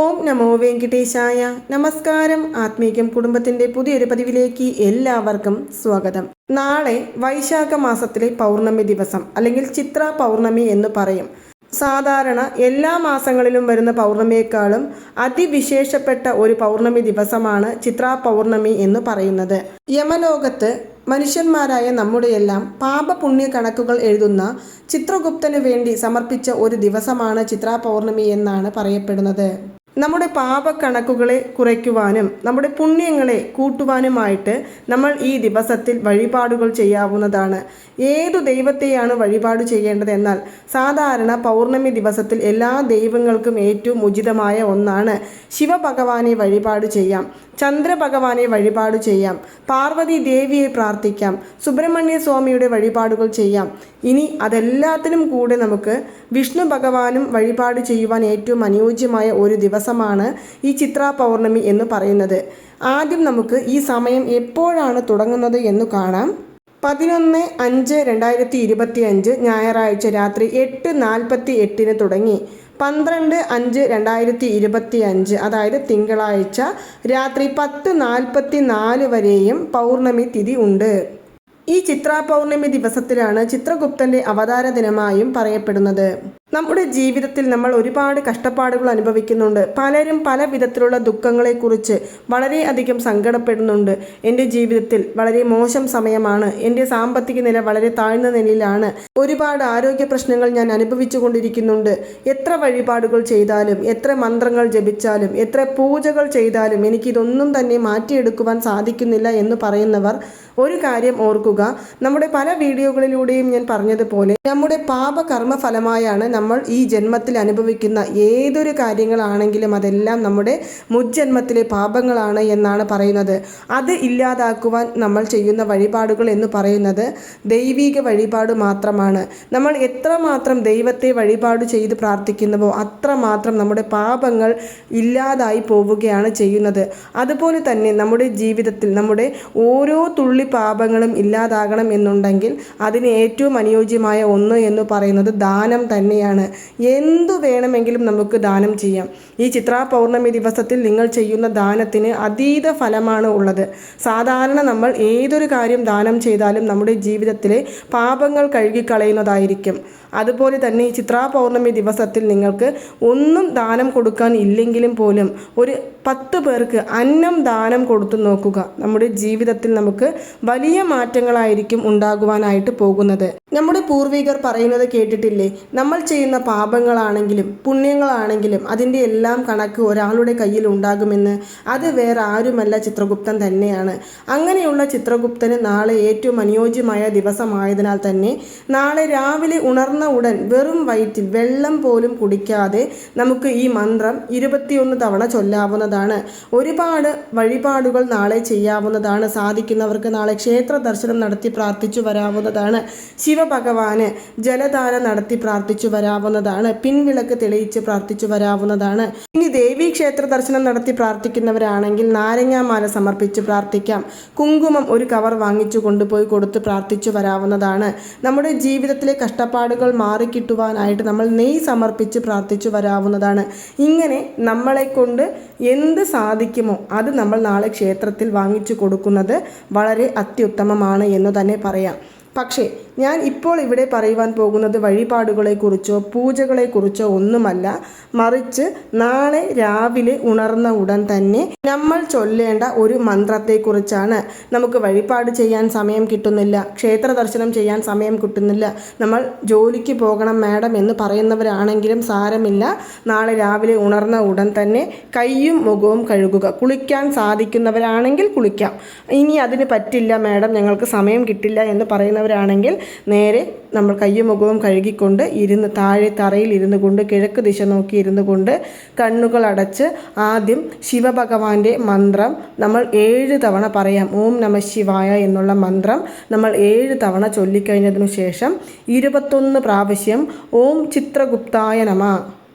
ഓം നമോ വെങ്കിടേശായ. നമസ്കാരം. ആത്മീകം കുടുംബത്തിന്റെ പുതിയൊരു പതിവിലേക്ക് എല്ലാവർക്കും സ്വാഗതം. നാളെ വൈശാഖ മാസത്തിലെ പൗർണമി ദിവസം അല്ലെങ്കിൽ ചിത്ര പൗർണമി എന്ന് പറയും. സാധാരണ എല്ലാ മാസങ്ങളിലും വരുന്ന പൗർണമിയേക്കാളും അതിവിശേഷപ്പെട്ട ഒരു പൗർണമി ദിവസമാണ് ചിത്ര പൗർണമി എന്ന് പറയുന്നത്. യമലോകത്ത് മനുഷ്യന്മാരായ നമ്മുടെയെല്ലാം പാപപുണ്യ കണക്കുകൾ എഴുതുന്ന ചിത്രഗുപ്തന് വേണ്ടി സമർപ്പിച്ച ഒരു ദിവസമാണ് ചിത്ര പൗർണമി എന്നാണ് പറയപ്പെടുന്നത്. നമ്മുടെ പാപക്കണക്കുകളെ കുറയ്ക്കുവാനും നമ്മുടെ പുണ്യങ്ങളെ കൂട്ടുവാനുമായിട്ട് നമ്മൾ ഈ ദിവസത്തിൽ വഴിപാടുകൾ ചെയ്യാവുന്നതാണ്. ഏതു ദൈവത്തെയാണ് വഴിപാട് ചെയ്യേണ്ടതെന്നാൽ സാധാരണ പൗർണമി ദിവസത്തിൽ എല്ലാ ദൈവങ്ങൾക്കും ഏറ്റവും ഉചിതമായ ഒന്നാണ് ശിവഭഗവാനെ വഴിപാട് ചെയ്യാം, ചന്ദ്രഭഗവാനെ വഴിപാട് ചെയ്യാം, പാർവതി ദേവിയെ പ്രാർത്ഥിക്കാം, സുബ്രഹ്മണ്യ സ്വാമിയുടെ വഴിപാടുകൾ ചെയ്യാം. ഇനി അതെല്ലാത്തിനും കൂടെ നമുക്ക് വിഷ്ണു ഭഗവാനും വഴിപാട് ചെയ്യുവാൻ ഏറ്റവും അനുയോജ്യമായ ഒരു ദിവസമാണ് ഈ ചിത്ര പൗർണമി എന്ന് പറയുന്നത്. ആദ്യം നമുക്ക് ഈ സമയം എപ്പോഴാണ് തുടങ്ങുന്നത് എന്ന് കാണാം. 11/5/2025 ഞായറാഴ്ച രാത്രി 8:48 തുടങ്ങി 12/5/2025 അതായത് തിങ്കളാഴ്ച രാത്രി 10:44 വരെയും പൗർണമി തിഥി ഉണ്ട്. ഈ ചിത്ര പൗർണമി ദിവസത്തിലാണ് ചിത്രഗുപ്തന്റെ അവതാര ദിനമായും പറയപ്പെടുന്നത്. നമ്മുടെ ജീവിതത്തിൽ നമ്മൾ ഒരുപാട് കഷ്ടപ്പാടുകൾ അനുഭവിക്കുന്നുണ്ട്. പലരും പല വിധത്തിലുള്ള ദുഃഖങ്ങളെക്കുറിച്ച് വളരെയധികം സങ്കടപ്പെടുന്നുണ്ട്. എൻ്റെ ജീവിതത്തിൽ വളരെ മോശം സമയമാണ്, എൻ്റെ സാമ്പത്തിക നില വളരെ താഴ്ന്ന നിലയിലാണ്, ഒരുപാട് ആരോഗ്യ പ്രശ്നങ്ങൾ ഞാൻ അനുഭവിച്ചു കൊണ്ടിരിക്കുന്നുണ്ട്, എത്ര വഴിപാടുകൾ ചെയ്താലും എത്ര മന്ത്രങ്ങൾ ജപിച്ചാലും എത്ര പൂജകൾ ചെയ്താലും എനിക്കിതൊന്നും തന്നെ മാറ്റിയെടുക്കുവാൻ സാധിക്കുന്നില്ല എന്ന് പറയുന്നവർ ഒരു കാര്യം ഓർക്കുക. നമ്മുടെ പല വീഡിയോകളിലൂടെയും ഞാൻ പറഞ്ഞതുപോലെ നമ്മുടെ പാപകർമ്മ ഫലമായാണ് നമ്മൾ ഈ ജന്മത്തിൽ അനുഭവിക്കുന്ന ഏതൊരു കാര്യങ്ങളാണെങ്കിലും അതെല്ലാം നമ്മുടെ മുജ്ജന്മത്തിലെ പാപങ്ങളാണ് എന്നാണ് പറയുന്നത്. അത് ഇല്ലാതാക്കുവാൻ നമ്മൾ ചെയ്യുന്ന വഴിപാടുകൾ എന്ന് പറയുന്നത് ദൈവിക വഴിപാട് മാത്രമാണ്. നമ്മൾ എത്രമാത്രം ദൈവത്തെ വഴിപാട് ചെയ്ത് പ്രാർത്ഥിക്കുന്നുവോ അത്രമാത്രം നമ്മുടെ പാപങ്ങൾ ഇല്ലാതായി പോവുകയാണ് ചെയ്യുന്നത്. അതുപോലെ തന്നെ നമ്മുടെ ജീവിതത്തിൽ നമ്മുടെ ഓരോ തുള്ളി പാപങ്ങളും ഇല്ലാതാകണം എന്നുണ്ടെങ്കിൽ അതിന് ഏറ്റവും അനുയോജ്യമായ ഒന്ന് എന്ന് പറയുന്നത് ദാനം തന്നെയാണ്. എന്തു വേണമെങ്കിലും നമുക്ക് ദാനം ചെയ്യാം. ഈ ചിത്ര പൗർണമി ദിവസത്തിൽ നിങ്ങൾ ചെയ്യുന്ന ദാനത്തിന് അതീത ഫലമാണ് ഉള്ളത്. സാധാരണ നമ്മൾ ഏതൊരു കാര്യം ദാനം ചെയ്താലും നമ്മുടെ ജീവിതത്തിലെ പാപങ്ങൾ കഴുകിക്കളയുന്നതായിരിക്കും. അതുപോലെ തന്നെ ഈ ചിത്ര പൗർണമി ദിവസത്തിൽ നിങ്ങൾക്ക് ഒന്നും ദാനം കൊടുക്കാൻ ഇല്ലെങ്കിലും പോലും ഒരു 10 പേർക്ക് അന്നം ദാനം കൊടുത്തു നോക്കുക. നമ്മുടെ ജീവിതത്തിൽ നമുക്ക് വലിയ മാറ്റങ്ങളായിരിക്കും ഉണ്ടാകുവാനായിട്ട് പോകുന്നത്. നമ്മുടെ പൂർവികർ പറയുന്നത് കേട്ടിട്ടില്ലേ, നമ്മൾ ചെയ്യുന്ന പാപങ്ങളാണെങ്കിലും പുണ്യങ്ങളാണെങ്കിലും അതിൻ്റെ എല്ലാം കണക്ക് ഒരാളുടെ കയ്യിൽ ഉണ്ടാകുമെന്ന്. അത് വേറെ ആരുമല്ല, ചിത്രഗുപ്തൻ തന്നെയാണ്. അങ്ങനെയുള്ള ചിത്രഗുപ്തന് നാളെ ഏറ്റവും അനുയോജ്യമായ ദിവസമായതിനാൽ തന്നെ നാളെ രാവിലെ ഉണർന്ന ഉടൻ വെറും വയറ്റിൽ വെള്ളം പോലും കുടിക്കാതെ നമുക്ക് ഈ മന്ത്രം 21 തവണ ചൊല്ലാവുന്നതാണ്. ഒരുപാട് വഴിപാടുകൾ നാളെ ചെയ്യാവുന്നതാണ്. സാധിക്കുന്നവർക്ക് നാളെ ക്ഷേത്ര ദർശനം നടത്തി പ്രാർത്ഥിച്ചു വരാവുന്നതാണ്. ശിവഭഗവാന് ജലധാര നടത്തി പ്രാർത്ഥിച്ചു വരാവുന്നതാണ്. പിൻവിളക്ക് തെളിയിച്ച് പ്രാർത്ഥിച്ചു വരാവുന്നതാണ്. ഇനി ദേവീ ക്ഷേത്ര ദർശനം നടത്തി പ്രാർത്ഥിക്കുന്നവരാണെങ്കിൽ നാരങ്ങാമാല സമർപ്പിച്ച് പ്രാർത്ഥിക്കാം. കുങ്കുമം ഒരു കവർ വാങ്ങിച്ചു കൊണ്ടുപോയി കൊടുത്ത് പ്രാർത്ഥിച്ചു വരാവുന്നതാണ്. നമ്മുടെ ജീവിതത്തിലെ കഷ്ടപ്പാടുകൾ മാറിക്കിട്ടുവാനായിട്ട് നമ്മൾ നെയ്യ് സമർപ്പിച്ച് പ്രാർത്ഥിച്ചു വരാവുന്നതാണ്. ഇങ്ങനെ നമ്മളെ കൊണ്ട് എന്ത് സാധിക്കുമോ അത് നമ്മൾ നാളെ ക്ഷേത്രത്തിൽ വാങ്ങിച്ചു കൊടുക്കുന്നത് വളരെ അത്യുത്തമമാണ് എന്ന് തന്നെ പറയാം. പക്ഷേ ഞാൻ ഇപ്പോൾ ഇവിടെ പറയുവാൻ പോകുന്നത് വഴിപാടുകളെക്കുറിച്ചോ പൂജകളെക്കുറിച്ചോ ഒന്നുമല്ല, മറിച്ച് നാളെ രാവിലെ ഉണർന്ന ഉടൻ തന്നെ നമ്മൾ ചൊല്ലേണ്ട ഒരു മന്ത്രത്തെക്കുറിച്ചാണ്. നമുക്ക് വഴിപാട് ചെയ്യാൻ സമയം കിട്ടുന്നില്ല, ക്ഷേത്ര ദർശനം ചെയ്യാൻ സമയം കിട്ടുന്നില്ല, നമ്മൾ ജോലിക്ക് പോകണം മാഡം എന്ന് പറയുന്നവരാണെങ്കിലും സാരമില്ല. നാളെ രാവിലെ ഉണർന്ന ഉടൻ തന്നെ കൈയും മുഖവും കഴുകുക. കുളിക്കാൻ സാധിക്കുന്നവരാണെങ്കിൽ കുളിക്കാം. ഇനി അതിന് പറ്റില്ല മാഡം, ഞങ്ങൾക്ക് സമയം കിട്ടില്ല എന്ന് പറയുന്നവരാണെങ്കിൽ നേരെ നമ്മൾ കയ്യും മുഖവും കഴുകിക്കൊണ്ട് താഴെ തറയിൽ ഇരുന്നു കൊണ്ട് കിഴക്ക് ദിശ നോക്കി ഇരുന്നു കൊണ്ട് കണ്ണുകൾ അടച്ച് ആദ്യം ശിവഭഗവാന്റെ മന്ത്രം നമ്മൾ 7 തവണ പറയാം. ഓം നമ ശിവായ എന്നുള്ള മന്ത്രം നമ്മൾ 7 തവണ ചൊല്ലിക്കഴിഞ്ഞതിനു ശേഷം 21 പ്രാവശ്യം ഓം ചിത്രഗുപ്തായ നമ,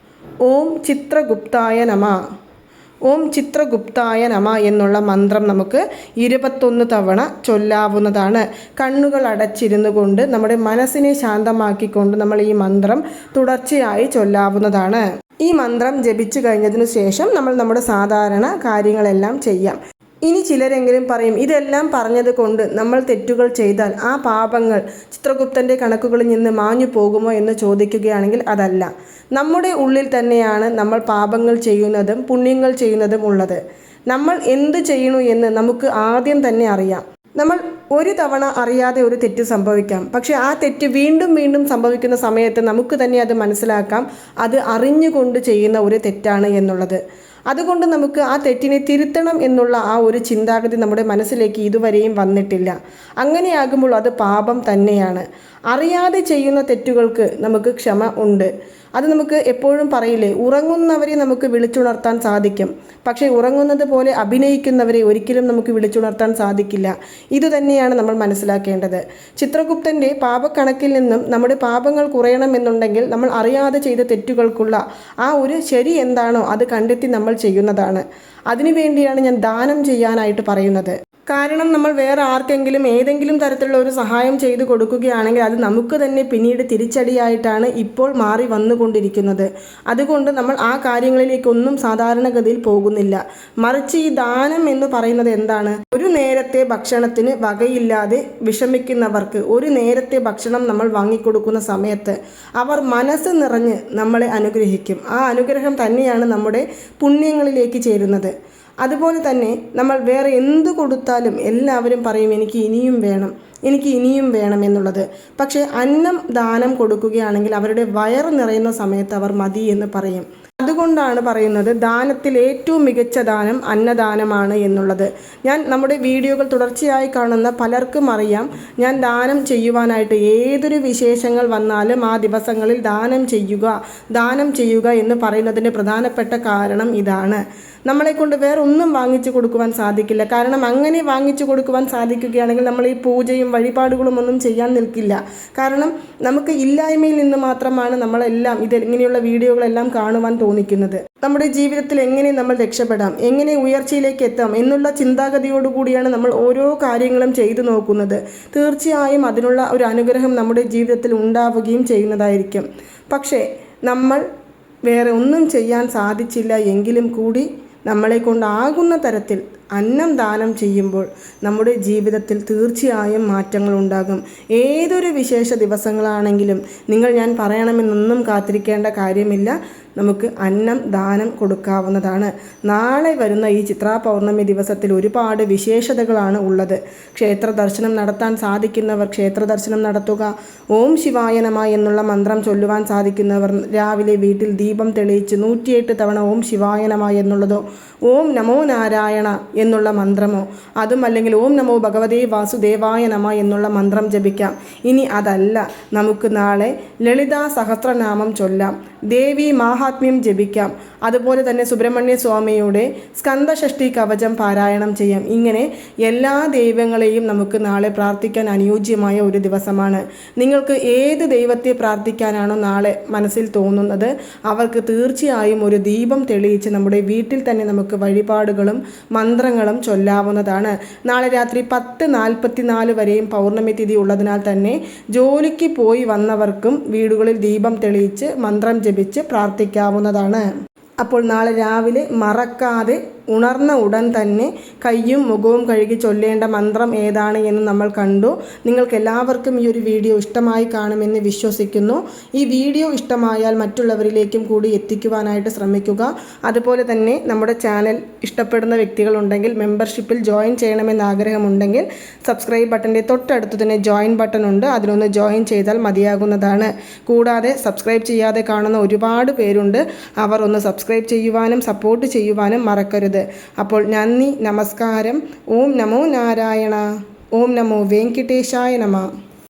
ഓം ചിത്രഗുപ്തായ നമ, ഓം ചിത്രഗുപ്തായ നമ എന്നുള്ള മന്ത്രം നമുക്ക് 21 തവണ ചൊല്ലാവുന്നതാണ്. കണ്ണുകൾ അടച്ചിരുന്നു കൊണ്ട് നമ്മുടെ മനസ്സിനെ ശാന്തമാക്കിക്കൊണ്ട് നമ്മൾ ഈ മന്ത്രം തുടർച്ചയായി ചൊല്ലാവുന്നതാണ്. ഈ മന്ത്രം ജപിച്ചു കഴിഞ്ഞതിനു ശേഷം നമ്മൾ നമ്മുടെ സാധാരണ കാര്യങ്ങളെല്ലാം ചെയ്യാം. ഇനി ചിലരെങ്കിലും പറയും, ഇതെല്ലാം പറഞ്ഞത് കൊണ്ട് നമ്മൾ തെറ്റുകൾ ചെയ്താൽ ആ പാപങ്ങൾ ചിത്രഗുപ്തൻ്റെ കണക്കുകളിൽ നിന്ന് മാഞ്ഞു പോകുമോ എന്ന് ചോദിക്കുകയാണെങ്കിൽ അതല്ല. നമ്മുടെ ഉള്ളിൽ തന്നെയാണ് നമ്മൾ പാപങ്ങൾ ചെയ്യുന്നതും പുണ്യങ്ങൾ ചെയ്യുന്നതും ഉള്ളത്. നമ്മൾ എന്ത് ചെയ്യണു എന്ന് നമുക്ക് ആദ്യം തന്നെ അറിയാം. നമ്മൾ ഒരു തവണ അറിയാതെ ഒരു തെറ്റ് സംഭവിക്കാം. പക്ഷെ ആ തെറ്റ് വീണ്ടും വീണ്ടും സംഭവിക്കുന്ന സമയത്ത് നമുക്ക് തന്നെ അത് മനസ്സിലാക്കാം, അത് അറിഞ്ഞുകൊണ്ട് ചെയ്യുന്ന ഒരു തെറ്റാണ് എന്നുള്ളത്. അതുകൊണ്ട് നമുക്ക് ആ തെറ്റിനെ തിരുത്തണം എന്നുള്ള ആ ഒരു ചിന്താഗതി നമ്മുടെ മനസ്സിലേക്ക് ഇതുവരെയും വന്നിട്ടില്ല. അങ്ങനെയാകുമ്പോൾ അത് പാപം തന്നെയാണ്. അറിയാതെ ചെയ്യുന്ന തെറ്റുകൾക്ക് നമുക്ക് ക്ഷമ ഉണ്ട്. അത് നമുക്ക് എപ്പോഴും പറയില്ലേ, ഉറങ്ങുന്നവരെ നമുക്ക് വിളിച്ചുണർത്താൻ സാധിക്കും, പക്ഷേ ഉറങ്ങുന്നത് പോലെ അഭിനയിക്കുന്നവരെ ഒരിക്കലും നമുക്ക് വിളിച്ചുണർത്താൻ സാധിക്കില്ല. ഇതുതന്നെയാണ് നമ്മൾ മനസ്സിലാക്കേണ്ടത്. ചിത്രഗുപ്തൻ്റെ പാപക്കണക്കിൽ നിന്നും നമ്മുടെ പാപങ്ങൾ കുറയണമെന്നുണ്ടെങ്കിൽ നമ്മൾ അറിയാതെ ചെയ്ത തെറ്റുകൾക്കുള്ള ആ ഒരു ശരി എന്താണോ അത് കണ്ടെത്തി നമ്മൾ ചെയ്യുന്നതാണ്. അതിനുവേണ്ടിയാണ് ഞാൻ ദാനം ചെയ്യാനായിട്ട് പറയുന്നത്. കാരണം നമ്മൾ വേറെ ആർക്കെങ്കിലും ഏതെങ്കിലും തരത്തിലുള്ള ഒരു സഹായം ചെയ്തു കൊടുക്കുകയാണെങ്കിൽ അത് നമുക്ക് തന്നെ പിന്നീട് തിരിച്ചടിയായിട്ടാണ് ഇപ്പോൾ മാറി വന്നുകൊണ്ടിരിക്കുന്നത്. അതുകൊണ്ട് നമ്മൾ ആ കാര്യങ്ങളിലേക്കൊന്നും സാധാരണഗതിയിൽ പോകുന്നില്ല. മറിച്ച് ഈ ദാനം എന്ന് പറയുന്നത് എന്താണ്? ഒരു നേരത്തെ ഭക്ഷണത്തിന് വകയില്ലാതെ വിഷമിക്കുന്നവർക്ക് ഒരു നേരത്തെ ഭക്ഷണം നമ്മൾ വാങ്ങിക്കൊടുക്കുന്ന സമയത്ത് അവർ മനസ്സ് നിറഞ്ഞ് നമ്മളെ അനുഗ്രഹിക്കും. ആ അനുഗ്രഹം തന്നെയാണ് നമ്മുടെ പുണ്യങ്ങളിലേക്ക് ചേരുന്നത്. അതുപോലെ തന്നെ നമ്മൾ വേറെ എന്തു കൊടുത്താലും എല്ലാവരും പറയും, എനിക്ക് ഇനിയും വേണം എന്നുള്ളത്. പക്ഷേ അന്നം ദാനം കൊടുക്കുകയാണെങ്കിൽ അവരുടെ വയറ് നിറയുന്ന സമയത്ത് അവർ മതി എന്ന് പറയും. അതുകൊണ്ടാണ് പറയുന്നത് ദാനത്തിൽ ഏറ്റവും മികച്ച ദാനം അന്നദാനമാണ് എന്നുള്ളത്. ഞാൻ നമ്മുടെ വീഡിയോകൾ തുടർച്ചയായി കാണുന്ന പലർക്കും അറിയാം, ഞാൻ ദാനം ചെയ്യുവാനായിട്ട് ഏതൊരു വിശേഷങ്ങൾ വന്നാലും ആ ദിവസങ്ങളിൽ ദാനം ചെയ്യുക എന്ന് പറയുന്നതിൻ്റെ പ്രധാനപ്പെട്ട കാരണം ഇതാണ്. നമ്മളെക്കൊണ്ട് വേറെ ഒന്നും വാങ്ങിച്ചു കൊടുക്കുവാൻ സാധിക്കില്ല. കാരണം അങ്ങനെ വാങ്ങിച്ചു കൊടുക്കുവാൻ സാധിക്കുകയാണെങ്കിൽ നമ്മൾ ഈ പൂജയും വഴിപാടുകളും ഒന്നും ചെയ്യാൻ നിൽക്കില്ല. കാരണം നമുക്ക് ഇല്ലായ്മയിൽ നിന്ന് മാത്രമാണ് നമ്മളെല്ലാം ഇങ്ങനെയുള്ള വീഡിയോകളെല്ലാം കാണുവാൻ തോന്നിക്കുന്നത്. നമ്മുടെ ജീവിതത്തിൽ എങ്ങനെ നമ്മൾ രക്ഷപ്പെടാം, എങ്ങനെ ഉയർച്ചയിലേക്ക് എത്താം എന്നുള്ള ചിന്താഗതിയോടുകൂടിയാണ് നമ്മൾ ഓരോ കാര്യങ്ങളും ചെയ്തു നോക്കുന്നത്. തീർച്ചയായും അതിനുള്ള ഒരു അനുഗ്രഹം നമ്മുടെ ജീവിതത്തിൽ ഉണ്ടാവുകയും ചെയ്യുന്നതായിരിക്കും. പക്ഷേ നമ്മൾ വേറെ ഒന്നും ചെയ്യാൻ സാധിച്ചില്ല എങ്കിലും കൂടി നമ്മളെ കൊണ്ടാകുന്ന തരത്തിൽ അന്നം ദാനം ചെയ്യുമ്പോൾ നമ്മുടെ ജീവിതത്തിൽ തീർച്ചയായും മാറ്റങ്ങൾ ഉണ്ടാകും. ഏതൊരു വിശേഷ ദിവസങ്ങളാണെങ്കിലും ഞാൻ പറയണമെന്നൊന്നും കാത്തിരിക്കേണ്ട കാര്യമില്ല. നമുക്ക് അന്നം ദാനം കൊടുക്കാവുന്നതാണ്. നാളെ വരുന്ന ഈ ചിത്രാ പൗർണമി ദിവസത്തിൽ ഒരുപാട് വിശേഷതകളാണ് ഉള്ളത്. ക്ഷേത്ര ദർശനം നടത്താൻ സാധിക്കുന്നവർ ക്ഷേത്ര ദർശനം നടത്തുക. ഓം ശിവായ നമഃ എന്നുള്ള മന്ത്രം ചൊല്ലുവാൻ സാധിക്കുന്നവർ രാവിലെ വീട്ടിൽ ദീപം തെളിയിച്ച് 108 തവണ ഓം ശിവായ നമഃ എന്നുള്ളതോ ഓം നമോ നാരായണ എന്നുള്ള മന്ത്രമോ അതും അല്ലെങ്കിൽ ഓം നമോ ഭഗവതേ വാസുദേവായ നമഃ എന്നുള്ള മന്ത്രം ജപിക്കാം. ഇനി അതല്ല, നമുക്ക് നാളെ ലളിതാ സഹസ്രനാമം ചൊല്ലാം, ദേവി മാഹാത്മ്യം ജപിക്കാം, അതുപോലെ തന്നെ സുബ്രഹ്മണ്യ സ്വാമിയുടെ സ്കന്ദഷഷ്ടി കവചം പാരായണം ചെയ്യാം. ഇങ്ങനെ എല്ലാ ദൈവങ്ങളെയും നമുക്ക് നാളെ പ്രാർത്ഥിക്കാൻ അനുയോജ്യമായ ഒരു ദിവസമാണ്. നിങ്ങൾക്ക് ഏത് ദൈവത്തെ പ്രാർത്ഥിക്കാനാണോ നാളെ മനസ്സിൽ തോന്നുന്നത് അവർക്ക് തീർച്ചയായും ഒരു ദീപം തെളിയിച്ച് നമ്മുടെ വീട്ടിൽ തന്നെ നമുക്ക് വഴിപാടുകളും മന്ത്രങ്ങളും ചൊല്ലാവുന്നതാണ്. നാളെ രാത്രി 10:44 വരെയും പൗർണമി തിഥി ഉള്ളതിനാൽ തന്നെ ജോലിക്ക് പോയി വന്നവർക്കും വീടുകളിൽ ദീപം തെളിയിച്ച് മന്ത്രം ജപിച്ച് പ്രാർത്ഥിക്കാവുന്നതാണ്. അപ്പോൾ നാളെ രാവിലെ മറക്കാതെ ഉണർന്ന ഉടൻ തന്നെ കയ്യും മുഖവും കഴുകി ചൊല്ലേണ്ട മന്ത്രം ഏതാണ് എന്ന് നമ്മൾ കണ്ടു. നിങ്ങൾക്ക് എല്ലാവർക്കും ഈ ഒരു വീഡിയോ ഇഷ്ടമായി കാണുമെന്ന് വിശ്വസിക്കുന്നു. ഈ വീഡിയോ ഇഷ്ടമായാൽ മറ്റുള്ളവരിലേക്കും കൂടി എത്തിക്കുവാനായിട്ട് ശ്രമിക്കുക. അതുപോലെ തന്നെ നമ്മുടെ ചാനൽ ഇഷ്ടപ്പെടുന്ന വ്യക്തികളുണ്ടെങ്കിൽ മെമ്പർഷിപ്പിൽ ജോയിൻ ചെയ്യണമെന്ന് ആഗ്രഹമുണ്ടെങ്കിൽ സബ്സ്ക്രൈബ് ബട്ടൻ്റെ തൊട്ടടുത്ത് തന്നെ ജോയിൻ ബട്ടൺ ഉണ്ട്, അതിലൊന്ന് ജോയിൻ ചെയ്താൽ മതിയാകുന്നതാണ്. കൂടാതെ സബ്സ്ക്രൈബ് ചെയ്യാതെ കാണുന്ന ഒരുപാട് പേരുണ്ട്, അവർ ഒന്ന് സബ്സ്ക്രൈബ് ചെയ്യുവാനും സപ്പോർട്ട് ചെയ്യുവാനും മറക്കരുത്. അപ്പോൾ നന്ദി, നമസ്കാരം. ഓം നമോ നാരായണ. ഓം നമോ വെങ്കിടേശായ നമഃ.